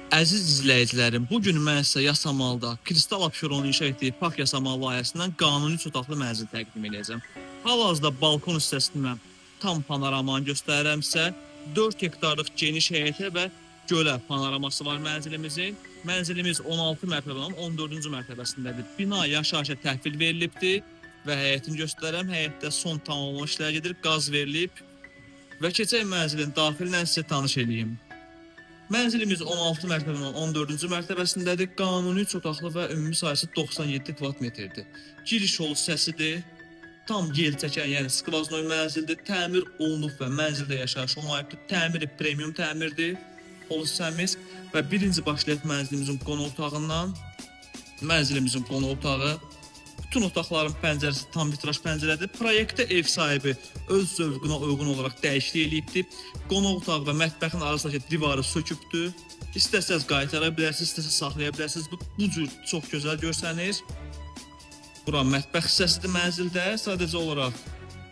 Əziz izləyicilərim, bugün mən sizə Yasamalda Kristal Abşeronun inşa etdiyi Park Yasamal layihəsindən qanuni 3 otaqlı mənzil təqdim edəcəm. Hal-hazırda balkon hissəsindən tam panoramanı göstərirəm sizə. 4 hektarlıq geniş həyətə və gölə panoraması var mənzilimizin. Mənzilimiz 16 mərtəbənin 14-cü mərtəbəsindədir. Bina yaşayışa təhvil verilibdir və həyətini göstərirəm. Həyətdə son tamamlama işləri gedir, qaz verilib və keçək mənzilin daxilindən sizə tanış edeyim. Mənzilimiz 16 mərtəbənin 14-cü mərtəbəsindədir. Qanuni 3 otaqlı və ümumi sayısı 97 kvadrat metrdir. Giriş yolu hissəsidir. Tam yel çəkən, yəni skvaznoy mənzildir. Təmir olunub və mənzildə yaşayışa layiqdir. Təmiri premium təmirdir. Yol hissəmiz və birinci başlayaq mənzilimizin qonaq otağından. Mənzilimizin qonaq otağı. Bütün otaqların pəncərəsi tam vitraj pəncərədir. Proyektdə ev sahibi öz zövqünə uyğun olaraq dəyişiklik eləyibdir. Qonaq otağı və mətbəxin arasındakı divarı sökübdür. İstəsəz qaytara bilərsiniz, istəsəz saxlaya bilərsiniz. Bu cür çox gözəl görsənir. Bura mətbəx hissəsidir mənzildə. Sadəcə olaraq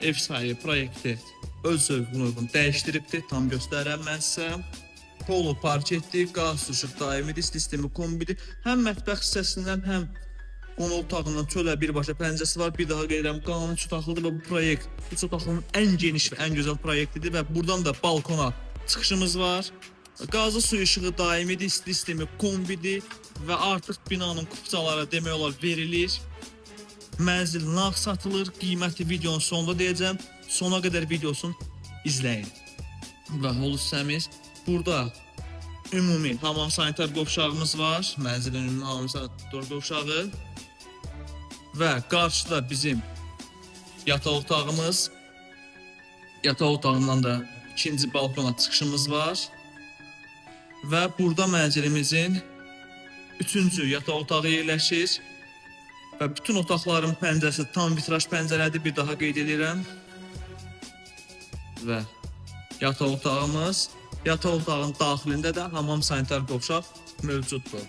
ev sahibi proyekti öz zövqünə uyğun dəyişdiribdir. Tam göstərirəm mən sizə. Polo parketdir, qaz işıq daimidir, sistemi kombidir. Həm mətbəx hissəsindən, həm qonaq otağından çölə birbaşa pəncərəsi var. Bir daha qeyd edirəm, qanuni 3 otaqlıdır və bu proyekt 3 otaqlının ən geniş və ən gözəl proyektidir və buradan da balkona çıxışımız var. Qazlı su işığı daimidir, isti sistemi kombidir və artıq binanın kupçaları demək olar verilir. Mənzil nağd satılır, qiyməti videonun sonunda deyəcəm. Sona qədər videosunu izləyin. Və hol hissəmiz burada ümumi hamam sanitar qovşağımız var. Mənzilin ümumi hamam sanitar qovşağı. Və qarşıda bizim yataq otağımız. Yataq otağından da ikinci balkona çıxışımız var. Və burada mənzilimizin 3-cü yataq otağı yerləşir. Və bütün otaqların pəncərəsi tam vitraj pəncərədir. Bir daha qeyd edirəm. Və yataq otağımız. Yataq otağın daxilində də hamam sanitar qovşaq mövcuddur.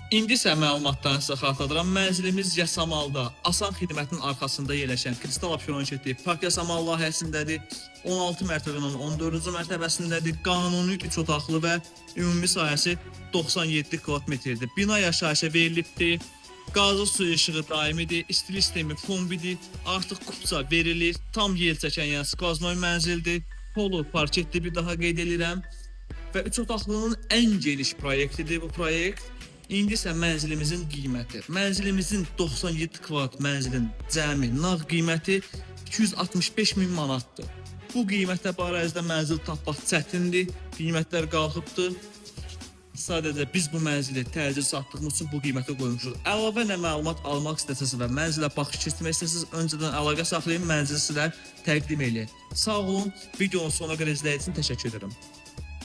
İndi isə məlumatdan sizə xatırladıram. Mənzilimiz Yasamalda, Asan xidmətinin arxasında yerləşən Kristal Abşeronun inşa etdiyi Park Yasamal layihəsindədir. 16 mərtəbənin 14-cü mərtəbəsindədir. Qanuni 3 otaqlı və ümumi sahəsi 97 kvadrat metrdir. Bina yaşayışa verilibdir. Qazlı su işığı daimidir, istilik sistemi kombidir. Artıq kupça verilir. Tam yel çəkən, yəni skvaznoy mənzildir. Polo parketdir, bir daha qeyd edirəm. Və 3 otaqlının ən geniş proyektidir bu proyekt. İndi isə mənzilimizin qiyməti. Mənzilimizin 97 kvadrat mənzilin cəmi nağd qiyməti 265 min manatdır. Bu qiymətə bu ərazidə mənzil tapmaq çətindir. Qiymətlər qalxıbdır. Sadəcə biz bu mənzili təcil satdığımız üçün bu qiymətə qoymuşuq. Əlavə nə məlumat almaq istəsəniz və mənzilə baxış keçirmək istəsəniz, öncədən əlaqə saxlayın, mənzili sizə təqdim edin. Sağ olun, videonun sonuna qədər izlədiyiniz üçün təşəkkür edirəm.